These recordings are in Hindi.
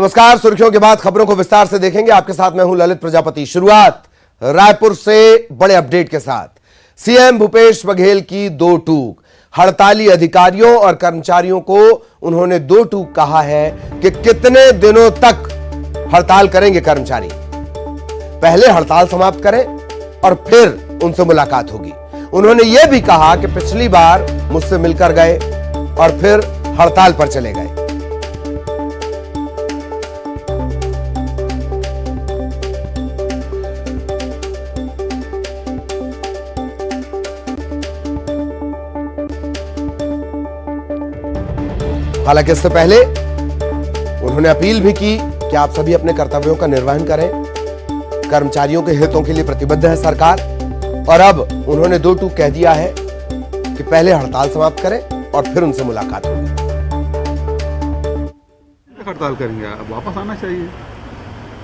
नमस्कार। सुर्खियों के बाद खबरों को विस्तार से देखेंगे। आपके साथ मैं हूं ललित प्रजापति। शुरुआत रायपुर से बड़े अपडेट के साथ। सीएम भूपेश बघेल की दो टूक। हड़ताली अधिकारियों और कर्मचारियों को उन्होंने दो टूक कहा है कि कितने दिनों तक हड़ताल करेंगे कर्मचारी। पहले हड़ताल समाप्त करें और फिर उनसे मुलाकात होगी। उन्होंने यह भी कहा कि पिछली बार मुझसे मिलकर गए और फिर हड़ताल पर चले गए। हालांकि इससे पहले उन्होंने अपील भी की कि आप सभी अपने कर्तव्यों का निर्वहन करें। कर्मचारियों के हितों के लिए प्रतिबद्ध है सरकार। और अब उन्होंने दो टूक कह दिया है कि पहले हड़ताल समाप्त करें और फिर उनसे मुलाकात होगी। हड़ताल करेंगे, अब वापस आना चाहिए।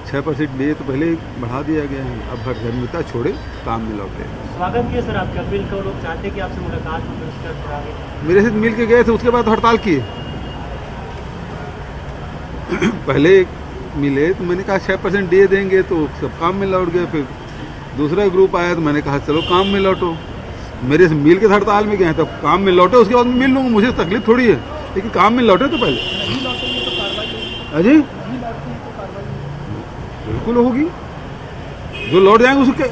6% डे तो पहले ही बढ़ा दिया गया है। अब हड़ताल छोड़े, काम में लौटे। स्वागत किया सर आपका। अपील को लोग चाहते कि आपसे मुलाकात हो। मेरे से मिल के गए थे, उसके बाद हड़ताल किए। पहले मिले तो मैंने कहा 6% डे देंगे तो सब काम में लौट गए। फिर दूसरा ग्रुप आया तो मैंने कहा चलो काम में लौटो। मेरे से मिल के हड़ताल में गए, तब काम में लौटे, उसके बाद मिल लूँगा, मुझे तकलीफ थोड़ी है, लेकिन काम में लौटे तो पहले। अजी बिल्कुल होगी, जो लौट जाएंगे उसके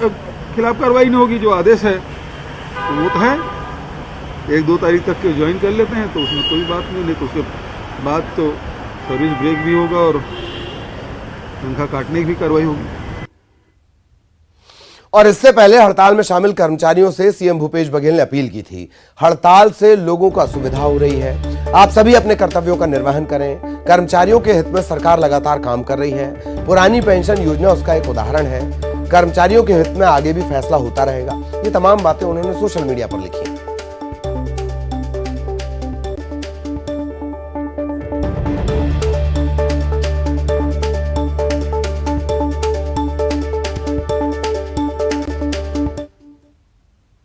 खिलाफ कार्रवाई नहीं होगी। जो आदेश है तो वो तो है, 1-2 तारीख तक के ज्वाइन कर लेते हैं तो उसमें कोई बात नहीं तो उसके बाद तो सर्विस ब्रेक भी होगा और तनख्वाह काटने की भी कार्रवाई होगी। और इससे पहले हड़ताल में शामिल कर्मचारियों से सीएम भूपेश बघेल ने अपील की थी। हड़ताल से लोगों को असुविधा हो रही है, आप सभी अपने कर्तव्यों का निर्वहन करें। कर्मचारियों के हित में सरकार लगातार काम कर रही है। पुरानी पेंशन योजना उसका एक उदाहरण है। कर्मचारियों के हित में आगे भी फैसला होता रहेगा। ये तमाम बातें उन्होंने सोशल मीडिया पर लिखी।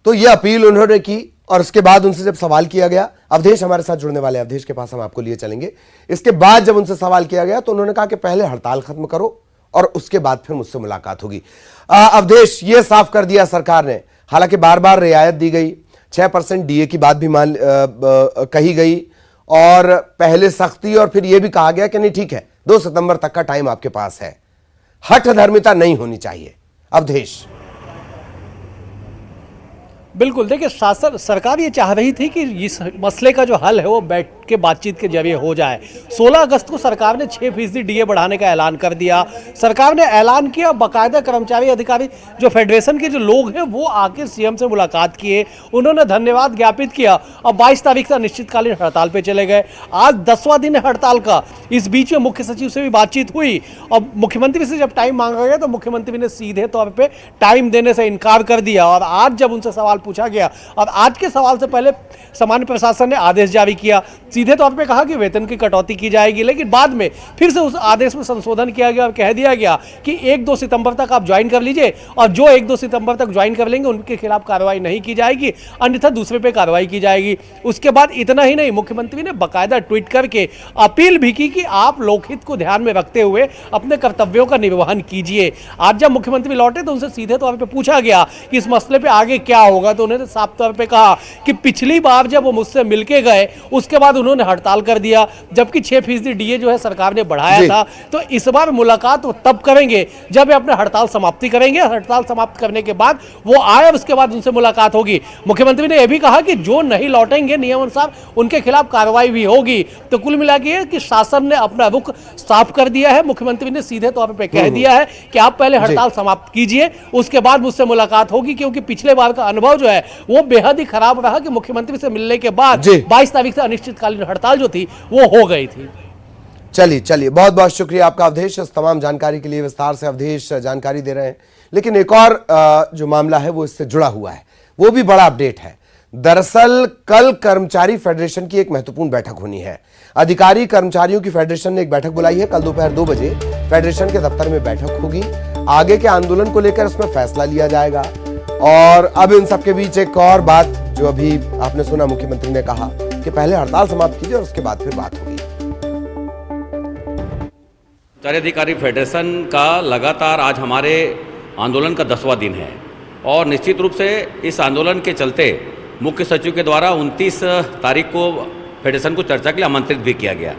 तो यह अपील उन्होंने की और उसके बाद उनसे जब सवाल किया गया, अवधेश हमारे साथ जुड़ने वाले, अवधेश के पास हम आपको लिए चलेंगे। इसके बाद जब उनसे सवाल किया गया तो उन्होंने कहा कि पहले हड़ताल खत्म करो और उसके बाद फिर मुझसे मुलाकात होगी। अवधेश, ये साफ कर दिया सरकार ने, हालांकि बार बार रियायत दी गई, 6% डीए की बात भी कही गई और पहले सख्ती, और फिर यह भी कहा गया कि नहीं ठीक है 2 सितंबर तक का टाइम आपके पास है। हठधर्मिता नहीं होनी चाहिए। अवधेश, बिल्कुल, देखिए सरकार ये चाह रही थी कि इस मसले का जो हल है वो बैठ के बातचीत के जरिए हो जाए। 16 अगस्त को सरकार ने 6% डीए बढ़ाने का ऐलान कर दिया। सरकार ने ऐलान किया, बाकायदा कर्मचारी अधिकारी जो फेडरेशन के जो लोग हैं वो आके सीएम से मुलाकात किए, उन्होंने धन्यवाद ज्ञापित किया। अब 22 तारीख से अनिश्चितकालीन हड़ताल पे चले गए। आज 10वां दिन है हड़ताल का। इस बीच में मुख्य सचिव से भी बातचीत हुई और मुख्यमंत्री से जब टाइम मांगा गया तो मुख्यमंत्री ने सीधे तौर पर टाइम देने से इनकार कर दिया। और आज जब उनसे सवाल पूछा गया और आज के सवाल से पहले सामान्य प्रशासन ने आदेश जारी किया, सीधे तौर पे कहा कि वेतन की कटौती की जाएगी, लेकिन बाद में फिर से उस आदेश में संशोधन किया गया और कह दिया गया कि 1-2 सितंबर तक आप ज्वाइन कर लीजिए और जो 1-2 सितंबर तक ज्वाइन कर लेंगे उनके खिलाफ कार्रवाई नहीं की जाएगी, अन्यथा दूसरे पे कार्रवाई की जाएगी। उसके बाद इतना ही नहीं, मुख्यमंत्री ने बाकायदा ट्वीट करके अपील भी की कि आप लोकहित को ध्यान में रखते हुए अपने कर्तव्यों का निर्वहन कीजिए। आज जब मुख्यमंत्री लौटे तो उनसे सीधे तौर पर पूछा गया कि इस मसले पर आगे क्या होगा, तो उन्होंने साफ तौर पे कहा कि पिछली बार जब वो मुझसे मिलके गए उसके बाद उन्होंने हड़ताल कर दिया, जबकि 6% डीए जो है सरकार ने बढ़ाया था। तो इस बार मुलाकात वो तब करेंगे जब वे अपने हड़ताल समाप्ति करेंगे। हड़ताल समाप्त करने के बाद वो आए और उसके बाद उनसे मुलाकात होगी। मुख्यमंत्री ने यह भी कहा कि जो नहीं लौटेंगे नियम अनुसार उनके खिलाफ कार्रवाई भी होगी। तो कुल मिला के कि शासन ने अपना रुख साफ कर दिया है। मुख्यमंत्री ने सीधे तौर पर कह दिया है कि आप पहले हड़ताल समाप्त कीजिए, उसके बाद मुझसे मुलाकात होगी, क्योंकि पिछले बार का अनुभव जो है वो बेहद ही खराब रहा कि मुख्यमंत्री से मिलने के बाद 22 तारीख से अनिश्चितकालीन हड़ताल जो थी वो हो गई थी। चलिए बहुत बहुत शुक्रिया आपका अवधेश, इस तमाम जानकारी के लिए। विस्तार से अवधेश जानकारी दे रहे हैं। लेकिन एक और जो मामला है वो इससे जुड़ा हुआ है, वो भी बड़ा अपडेट है। दरअसल कल कर्मचारी फेडरेशन की एक महत्वपूर्ण बैठक होनी है। अधिकारी कर्मचारियों की फेडरेशन ने एक बैठक बुलाई है। कल दोपहर 2 बजे फेडरेशन के दफ्तर में बैठक होगी। आगे के आंदोलन को लेकर इसमें फैसला लिया जाएगा। और अब इन सबके बीच एक और बात जो अभी आपने सुना, मुख्यमंत्री ने कहा कि पहले हड़ताल समाप्त कीजिए और उसके बाद फिर बात होगी। कर्मचारी अधिकारी फेडरेशन का लगातार आज हमारे आंदोलन का 10वां दिन है और निश्चित रूप से इस आंदोलन के चलते मुख्य सचिव के द्वारा 29 तारीख को फेडरेशन को चर्चा के लिए आमंत्रित भी किया गया।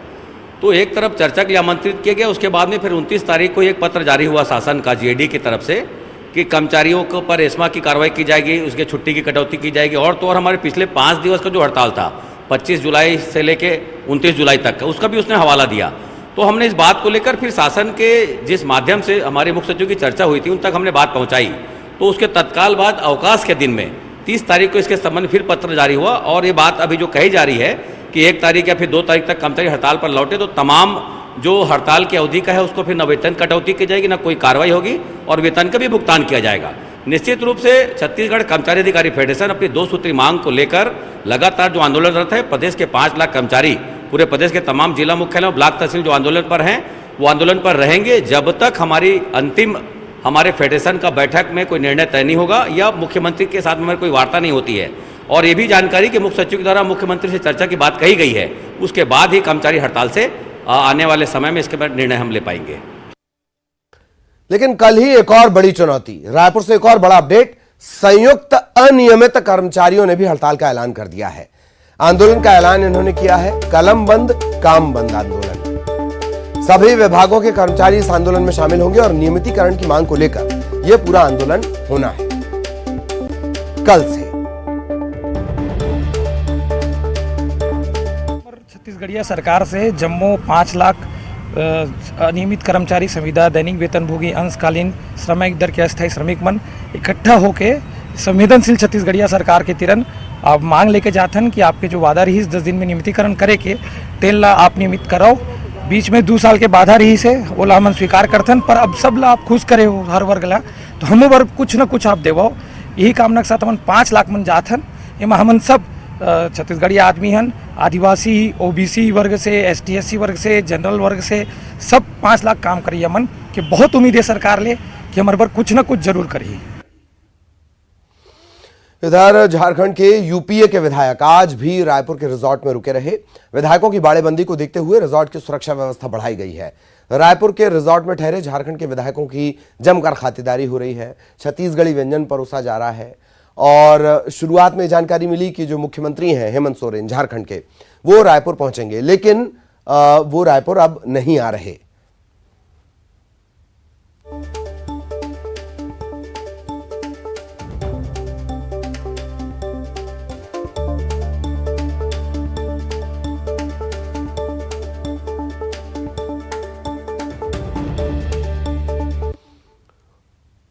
तो एक तरफ चर्चा के लिए आमंत्रित किया गया, उसके बाद में फिर 29 तारीख को एक पत्र जारी हुआ शासन का जीएडी की तरफ से कि कर्मचारियों को पर एस्मा की कार्रवाई की जाएगी, उसके छुट्टी की कटौती की जाएगी। और तो और हमारे पिछले 5 दिवस का जो हड़ताल था 25 जुलाई से लेके 29 जुलाई तक का, उसका भी उसने हवाला दिया। तो हमने इस बात को लेकर फिर शासन के जिस माध्यम से हमारे मुख्य सचिव की चर्चा हुई थी उन तक हमने बात पहुंचाई। तो उसके तत्काल बाद अवकाश के दिन में 30 तारीख को इसके संबंध में फिर पत्र जारी हुआ और ये बात अभी जो कही जा रही है कि 1 तारीख या फिर 2 तारीख तक कर्मचारी हड़ताल पर लौटे तो तमाम जो हड़ताल की अवधि का है उसको फिर न वेतन कटौती की जाएगी, न कोई कार्रवाई होगी और वेतन का भी भुगतान किया जाएगा। निश्चित रूप से छत्तीसगढ़ कर्मचारी अधिकारी फेडरेशन अपनी 2 सूत्री मांग को लेकर लगातार जो आंदोलनरत है, प्रदेश के 5 लाख कर्मचारी पूरे प्रदेश के तमाम जिला मुख्यालयों ब्लॉक तहसील जो आंदोलन पर हैं वो आंदोलन पर रहेंगे जब तक हमारी अंतिम हमारे फेडरेशन का बैठक में कोई निर्णय तय नहीं होगा या मुख्यमंत्री के साथ में कोई वार्ता नहीं होती है। और ये भी जानकारी कि मुख्य सचिव के द्वारा मुख्यमंत्री से चर्चा की बात कही गई है, उसके बाद ही कर्मचारी हड़ताल से आने वाले समय में इसके बाद निर्णय हम ले पाएंगे। लेकिन कल ही एक और बड़ी चुनौती, रायपुर से एक और बड़ा अपडेट, संयुक्त अनियमित कर्मचारियों ने भी हड़ताल का ऐलान कर दिया है। आंदोलन का ऐलान इन्होंने किया है कलम बंद काम बंद आंदोलन। सभी विभागों के कर्मचारी इस आंदोलन में शामिल होंगे और नियमितीकरण की मांग को लेकर यह पूरा आंदोलन होना है कल से। छत्तीसगढ़िया सरकार से जम्मू 5 लाख अनियमित कर्मचारी संविदा दैनिक वेतनभोगी अंशकालीन श्रमिक दर के अस्थायी श्रमिक मन इकट्ठा होके संवेदनशील छत्तीसगढ़िया सरकार के तिरन आप मांग लेके जाथन कि आपके जो वादा रही 10 दिन में नियमितीकरण करे के तेल ला आप नियमित कराओ। बीच में 2 साल के बाधा रही से ओला हमन स्वीकार करथन, पर अब सब ला आप खुश करे हो हर वर्ग ला, तो हम वर्ग कुछ न कुछ आप देवो। यही कामना के साथ हमन 5 लाख मन जाथन। एमा हमन सब छत्तीसगढ़िया आदमी हन, आदिवासी ओबीसी वर्ग से, एसटी एससी वर्ग से, जनरल वर्ग से, सब 5 लाख काम करिए मन कि बहुत उम्मीद है सरकार ले कि हमारे वर्ग कुछ न कुछ जरूर करिए। इधर झारखंड के यूपीए के विधायक आज भी रायपुर के रिजॉर्ट में रुके रहे। विधायकों की बाड़ेबंदी को देखते हुए रिजॉर्ट की सुरक्षा व्यवस्था बढ़ाई गई है। रायपुर के रिजॉर्ट में ठहरे झारखंड के विधायकों की जमकर खातिरदारी हो रही है। छत्तीसगढ़ी व्यंजन परोसा जा रहा है और शुरुआत में जानकारी मिली कि जो मुख्यमंत्री हैं हेमंत सोरेन झारखंड के, वो रायपुर पहुंचेंगे, लेकिन वो रायपुर अब नहीं आ रहे।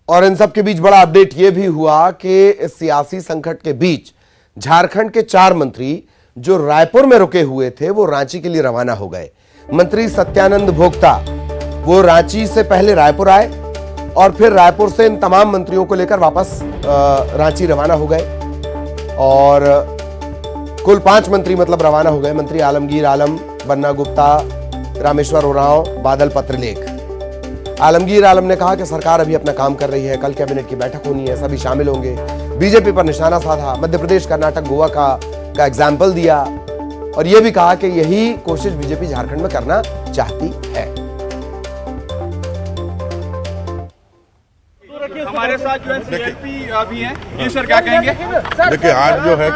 और इन सब के बीच बड़ा अपडेट यह भी हुआ कि इस सियासी संकट के बीच झारखंड के 4 मंत्री जो रायपुर में रुके हुए थे वो रांची के लिए रवाना हो गए। मंत्री सत्यानंद भोक्ता वो रांची से पहले रायपुर आए और फिर रायपुर से इन तमाम मंत्रियों को लेकर वापस रांची रवाना हो गए और कुल 5 मंत्री मतलब रवाना हो गए। मंत्री आलमगीर आलम, बन्ना गुप्ता, रामेश्वर उरांव, बादल पत्रलेख। आलमगीर आलम ने कहा कि सरकार अभी अपना काम कर रही है, कल कैबिनेट की बैठक होनी है, सभी शामिल होंगे। बीजेपी पर निशाना साधा, मध्य प्रदेश, कर्नाटक, गोवा का एग्जाम्पल दिया और यह भी कहा कि यही कोशिश बीजेपी झारखंड में करना चाहती है। हमारे साथ जो है सीएलपी भी हैं, जी सर क्या कहेंगे? देखिए आज जो है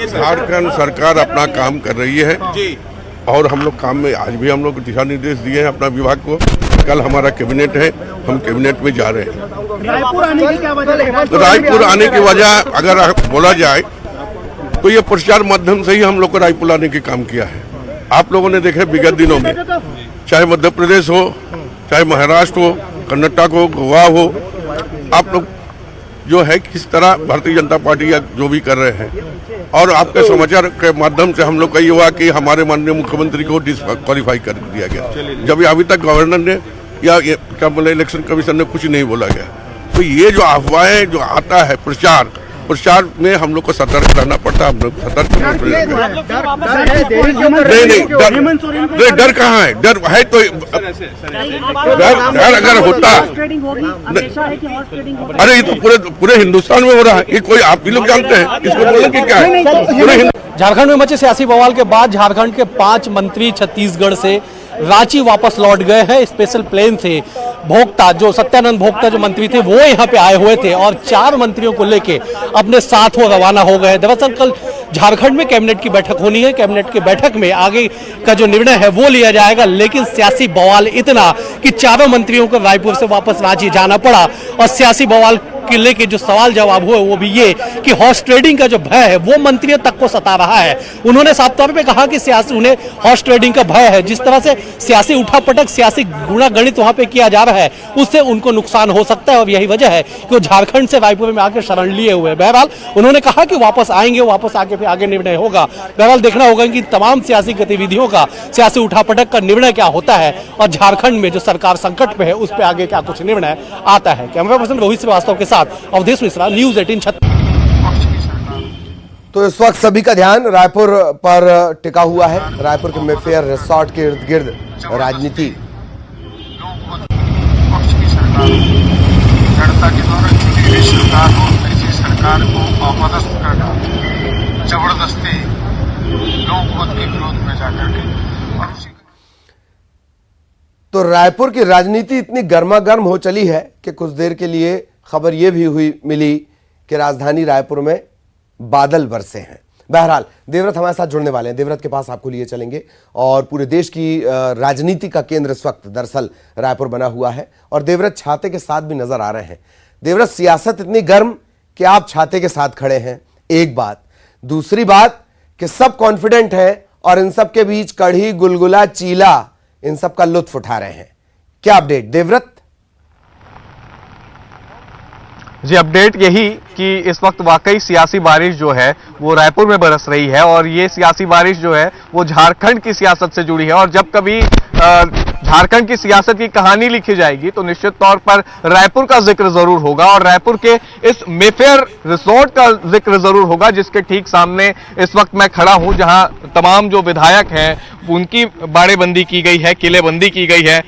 झारखंड सरकार अपना काम कर रही है जी, और हम लोग काम में आज भी हम लोग दिशा निर्देश दिए हैं अपना विभाग को। कल हमारा कैबिनेट है, हम कैबिनेट में जा रहे हैं। रायपुर आने की क्या वजह है? तो रायपुर आने की वजह अगर बोला जाए तो ये प्रचार माध्यम से ही हम लोग को रायपुर लाने की काम किया है। आप लोगों ने देखे विगत दिनों में, चाहे मध्य प्रदेश हो, चाहे महाराष्ट्र हो, कर्नाटक हो, गोवा हो, आप लोग जो है किस तरह भारतीय जनता पार्टी या जो भी कर रहे हैं। और आपके समाचार के माध्यम से हम लोग का ये हुआ कि हमारे माननीय मुख्यमंत्री को डिस्क्वालीफाई कर दिया गया, जब अभी तक गवर्नर ने या क्या बोले इलेक्शन कमीशन ने कुछ नहीं बोला गया। तो ये जो अफवाहें जो आता है प्रचार में हम लोग को सतर्क रहना पड़ता है। हम लोग सतर्क नहीं, डर कहाँ है? डर है तो डर अगर होता, अरे ये तो पूरे हिंदुस्तान में हो रहा है, ये कोई आप भी लोग जानते हैं, इसको बोलने की क्या है? झारखंड में मचे सियासी बवाल के बाद झारखंड के 5 मंत्री छत्तीसगढ़ से रांची वापस लौट गए हैं स्पेशल प्लेन से। भोक्ता जो सत्यानंद भोक्ता जो मंत्री थे वो यहाँ पे आए हुए थे और 4 मंत्रियों को लेके अपने साथ वो रवाना हो गए। दरअसल कल झारखंड में कैबिनेट की बैठक होनी है। कैबिनेट की बैठक में आगे का जो निर्णय है वो लिया जाएगा, लेकिन सियासी बवाल इतना कि 4 मंत्रियों को रायपुर से वापस रांची जाना पड़ा। और सियासी बवाल के लेके जो सवाल जवाब हुए वो भी ये कि हॉर्स ट्रेडिंग का जो भय है वो मंत्रियों तक को सता रहा है। उन्होंने साफ तौर पे कहा कि सियासी उन्हें हॉर्स ट्रेडिंग का भय है। जिस तरह से सियासी उठापटक, सियासी गुणागणित वहां पे किया जा रहा है उससे उनको नुकसान हो सकता है और यही वजह है कि वो झारखंड से रायपुर में आकर शरण लिए हुए हैं। बहरहाल उन्होंने कहा कि वापस आएंगे, वापस आके फिर आगे निर्णय होगा। बहरहाल देखना होगा कि तमाम सियासी गतिविधियों का, सियासी उठापटक का निर्णय क्या होता है और झारखंड में जो सरकार संकट में है उस पर आगे क्या कुछ निर्णय आता है। कैमरा पर्सन रोहित श्रीवास्तव के साथ अवधेश मिश्रा, न्यूज़ 18 छत्तीसगढ़। तो इस वक्त सभी का ध्यान रायपुर पर टिका हुआ है। रायपुर के मेफेयर रिसोर्ट के इर्द गिर्द राजनीति जनता के द्वारा चुनी गई सरकार हो, ऐसी सरकार को अपदस्थ करना, जबरदस्ती लोकमत के विरोध में जाकर के और उसी तो रायपुर की राजनीति इतनी गर्मागर्म हो चली है कि कुछ देर के लिए खबर यह भी हुई मिली कि राजधानी रायपुर में बादल बरसे हैं। बहरहाल देवव्रत हमारे साथ जुड़ने वाले हैं। देवव्रत के पास आपको लिए चलेंगे और पूरे देश की राजनीति का केंद्र इस वक्त दरअसल रायपुर बना हुआ है और देवव्रत छाते के साथ भी नजर आ रहे हैं। देवव्रत, सियासत इतनी गर्म कि आप छाते के साथ खड़े हैं, एक बात। दूसरी बात कि सब कॉन्फिडेंट हैं और इन सब के बीच कढ़ी, गुलगुला, चीला, इन सब का लुत्फ उठा रहे हैं। क्या अपडेट देवव्रत? जी, अपडेट यही कि इस वक्त वाकई सियासी बारिश जो है वो रायपुर में बरस रही है और ये सियासी बारिश जो है वो झारखंड की सियासत से जुड़ी है। और जब कभी झारखंड की सियासत की कहानी लिखी जाएगी तो निश्चित तौर पर रायपुर का जिक्र जरूर होगा और रायपुर के इस मेफेयर रिसोर्ट का जिक्र जरूर होगा, जिसके ठीक सामने इस वक्त मैं खड़ा हूं, जहां तमाम जो विधायक हैं उनकी बाड़ेबंदी की गई है, किलेबंदी की गई है।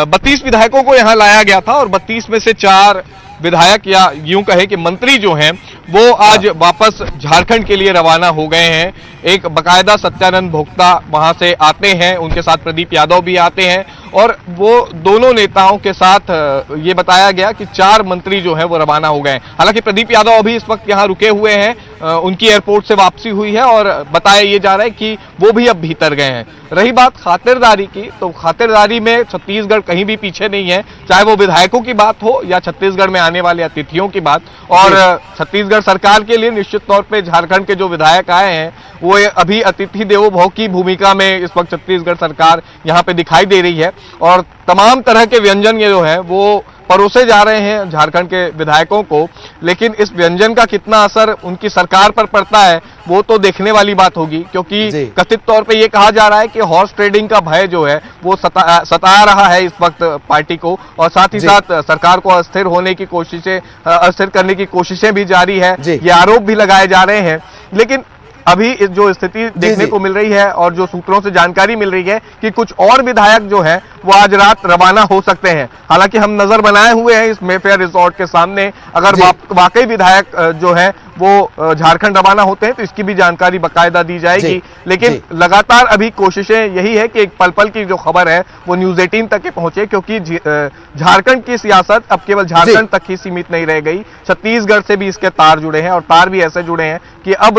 32 विधायकों को यहां लाया गया था और 32 में से 4 विधायक या यूं कहे कि मंत्री जो हैं वो आज वापस झारखंड के लिए रवाना हो गए हैं। एक बकायदा सत्यानंद भोक्ता वहां से आते हैं, उनके साथ प्रदीप यादव भी आते हैं और वो दोनों नेताओं के साथ ये बताया गया कि 4 मंत्री जो हैं वो रवाना हो गए। हालांकि प्रदीप यादव अभी इस वक्त यहाँ रुके हुए हैं, उनकी एयरपोर्ट से वापसी हुई है और बताया ये जा रहा है कि वो भी अब भीतर गए हैं। रही बात खातिरदारी की, तो खातिरदारी में छत्तीसगढ़ कहीं भी पीछे नहीं है, चाहे वो विधायकों की बात हो या छत्तीसगढ़ में आने वाले अतिथियों की बात। और छत्तीसगढ़ सरकार के लिए निश्चित तौर पे झारखंड के जो विधायक आए हैं वो अभी अतिथि देवो भव की भूमिका में इस वक्त छत्तीसगढ़ सरकार यहाँ पे दिखाई दे रही है और तमाम तरह के व्यंजन ये जो है वो परोसे जा रहे हैं झारखंड के विधायकों को। लेकिन इस व्यंजन का कितना असर उनकी सरकार पर पड़ता है वो तो देखने वाली बात होगी, क्योंकि कथित तौर पे ये कहा जा रहा है कि हॉर्स ट्रेडिंग का भय जो है वो सता रहा है इस वक्त पार्टी को और साथ ही साथ सरकार को अस्थिर होने की कोशिशें, अस्थिर करने की कोशिशें भी जारी है। ये आरोप भी लगाए जा रहे हैं। लेकिन अभी जो स्थिति देखने को मिल रही है और जो सूत्रों से जानकारी मिल रही है कि कुछ और विधायक जो हैं वो आज रात रवाना हो सकते हैं। हालांकि हम नजर बनाए हुए हैं इस मेफेयर रिसोर्ट के सामने, अगर वाकई विधायक जो हैं वो झारखंड रवाना होते हैं तो इसकी भी जानकारी बकायदा दी जाएगी। लेकिन लगातार अभी कोशिशें यही है कि एक पल पल की जो खबर है वो न्यूज़ 18 तक पहुंचे, क्योंकि झारखंड की सियासत अब केवल झारखंड तक ही सीमित नहीं रह गई, छत्तीसगढ़ से भी इसके तार जुड़े हैं और तार भी ऐसे जुड़े हैं कि अब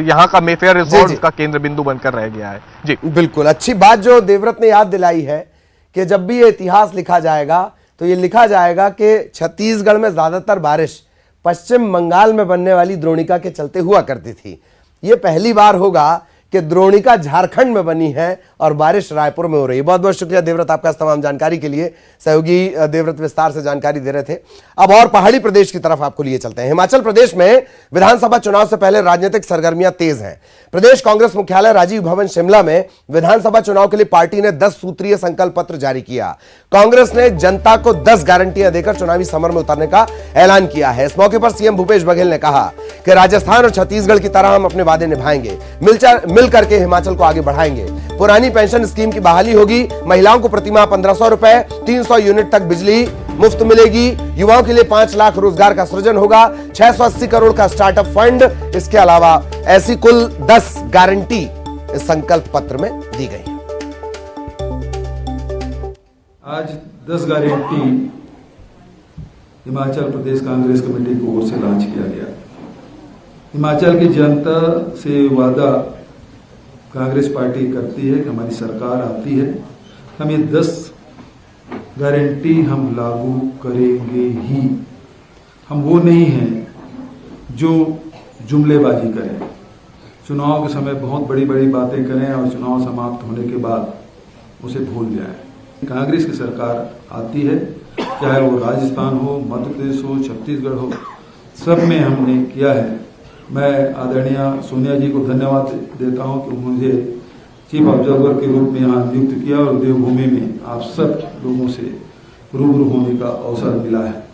यहाँ का मेफेयर रिसोर्ट का केंद्र बिंदु बनकर रह गया है। जी बिल्कुल, अच्छी बात जो देवव्रत ने याद दिलाई है कि जब भी ये इतिहास लिखा जाएगा तो ये लिखा जाएगा कि छत्तीसगढ़ में ज्यादातर बारिश पश्चिम बंगाल में बनने वाली द्रोणिका के चलते हुआ करती थी। ये पहली बार होगा कि द्रोणिका झारखंड में बनी है और बारिश रायपुर में हो रही है। बहुत बहुत शुक्रिया देवव्रत आपका इस तमाम जानकारी के लिए। सहयोगी देवव्रत विस्तार से जानकारी दे रहे थे। अब और पहाड़ी प्रदेश की तरफ आपको लिए चलते हैं। हिमाचल प्रदेश में विधानसभा चुनाव से पहले राजनीतिक सरगर्मियां तेज हैं। प्रदेश कांग्रेस मुख्यालय राजीव भवन शिमला में विधानसभा चुनाव के लिए पार्टी ने 10 सूत्रीय संकल्प पत्र जारी किया। कांग्रेस ने जनता को 10 गारंटियां देकर चुनावी समर में उतरने का ऐलान किया है। इस मौके पर सीएम भूपेश बघेल ने कहा कि राजस्थान और छत्तीसगढ़ की तरह हम अपने वादे निभाएंगे, मिल करके हिमाचल को आगे बढ़ाएंगे। पुरानी पेंशन स्कीम की बहाली होगी। महिलाओं को प्रतिमाह 1500 रुपए, 300 यूनिट तक बिजली मुफ्त मिलेगी। युवाओं के लिए 5 लाख रोजगार का सृजन होगा। 680 करोड़ का स्टार्टअप फंड। इसके अलावा ऐसी कुल 10 गारंटी इस संकल्प पत्र में दी गई है। आज 10 गारंटी हिमाचल प्रदेश कांग्रेस कमेटी की ओर से लॉन्च किया गया। हिमाचल की जनता से वादा कांग्रेस पार्टी करती है कि हमारी सरकार आती है, हम ये 10 गारंटी हम लागू करेंगे ही। हम वो नहीं हैं जो जुमलेबाजी करें, चुनाव के समय बहुत बड़ी बड़ी बातें करें और चुनाव समाप्त होने के बाद उसे भूल जाएं। कांग्रेस की सरकार आती है, चाहे वो राजस्थान हो, मध्य प्रदेश हो, छत्तीसगढ़ हो, सब में हमने किया है। मैं आदरणीय सोनिया जी को धन्यवाद देता हूं कि मुझे चीफ ऑब्जर्वर के रूप में यहाँ नियुक्त किया और देवभूमि में आप सब लोगों से रूबरू होने का अवसर मिला है।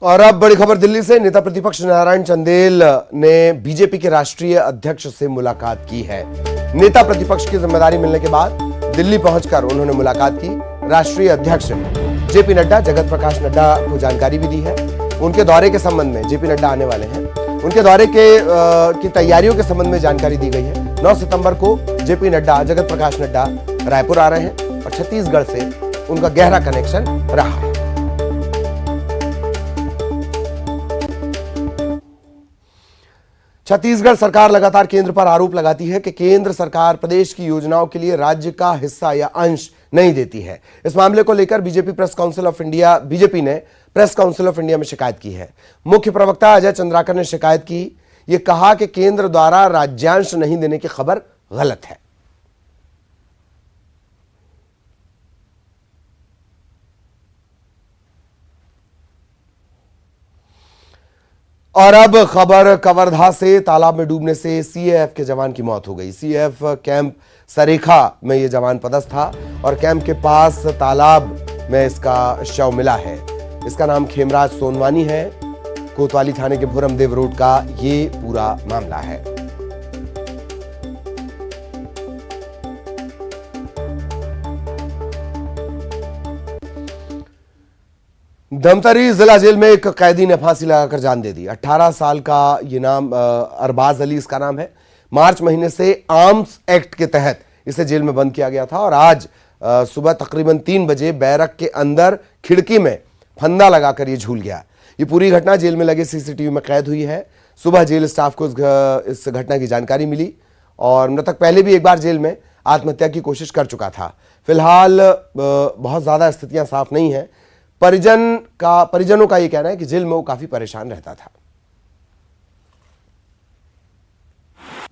और अब बड़ी खबर दिल्ली से। नेता प्रतिपक्ष नारायण चंदेल ने बीजेपी के राष्ट्रीय अध्यक्ष से मुलाकात की है। नेता प्रतिपक्ष की जिम्मेदारी मिलने के बाद दिल्ली पहुंचकर उन्होंने मुलाकात की। राष्ट्रीय अध्यक्ष जेपी नड्डा, जगत प्रकाश नड्डा को जानकारी भी दी है। उनके दौरे के संबंध में, जेपी नड्डा आने वाले हैं, उनके दौरे की तैयारियों के संबंध में जानकारी दी गई है। 9 सितंबर को जेपी नड्डा, जगत प्रकाश नड्डा रायपुर आ रहे हैं और छत्तीसगढ़ से उनका गहरा कनेक्शन रहा है। छत्तीसगढ़ सरकार लगातार केंद्र पर आरोप लगाती है कि केंद्र सरकार प्रदेश की योजनाओं के लिए राज्य का हिस्सा या अंश नहीं देती है। इस मामले को लेकर बीजेपी ने प्रेस काउंसिल ऑफ इंडिया में शिकायत की है। मुख्य प्रवक्ता अजय चंद्राकर ने शिकायत की, यह कहा कि केंद्र द्वारा राज्यांश नहीं देने की खबर गलत है। और अब खबर कवर्धा से। तालाब में डूबने से सीएएफ के जवान की मौत हो गई। सीएएफ कैंप सरेखा में यह जवान पदस्थ था और कैंप के पास तालाब में इसका शव मिला है। इसका नाम खेमराज सोनवानी है। कोतवाली थाने के भुरमदेव रोड का ये पूरा मामला है। धमतरी जिला जेल में एक कैदी ने फांसी लगाकर जान दे दी। 18 साल का ये नाम अरबाज अली इसका नाम है। मार्च महीने से आर्म्स एक्ट के तहत इसे जेल में बंद किया गया था और आज सुबह तकरीबन 3 बजे बैरक के अंदर खिड़की में फंदा लगाकर ये झूल गया। ये पूरी घटना जेल में लगे सीसीटीवी में कैद हुई है। सुबह जेल स्टाफ को इस घटना की जानकारी मिली और मृतक पहले भी एक बार जेल में आत्महत्या की कोशिश कर चुका था। फिलहाल बहुत ज्यादा स्थितियां साफ नहीं है। परिजनों का ये कहना है कि जेल में वो काफी परेशान रहता था।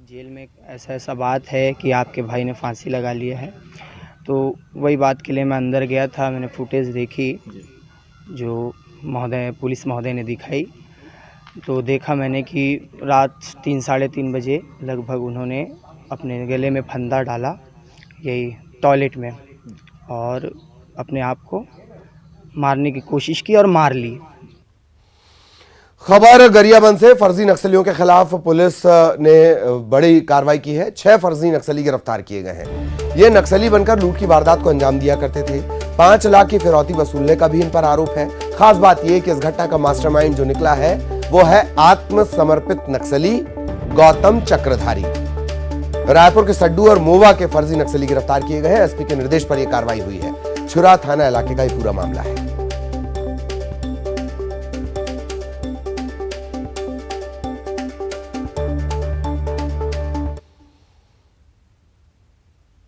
जेल में ऐसा बात है कि आपके भाई ने फांसी लगा लिया है, तो वही बात के लिए मैं अंदर गया था। मैंने फुटेज देखी जो पुलिस महोदय ने दिखाई, तो देखा मैंने कि रात 3 साढ़े 3 बजे लगभग उन्होंने अपने गले में फंदा डाला यही टॉयलेट में और अपने आप को मारने की कोशिश की और मार ली। खबर गरियाबंद से। फर्जी नक्सलियों के खिलाफ पुलिस ने बड़ी कार्रवाई की है। 6 फर्जी नक्सली गिरफ्तार किए गए हैं। ये नक्सली बनकर लूट की वारदात को अंजाम दिया करते थे। 5 लाख की फिरौती वसूलने का भी इन पर आरोप है। खास बात यह कि इस घटना का मास्टरमाइंड जो निकला है वो है आत्मसमर्पित नक्सली गौतम चक्रधारी। रायपुर के सड्डू और मोवा के फर्जी नक्सली गिरफ्तार किए गए हैं। एसपी के निर्देश पर यह कार्रवाई हुई है। छुरा थाना इलाके का यह पूरा मामला है।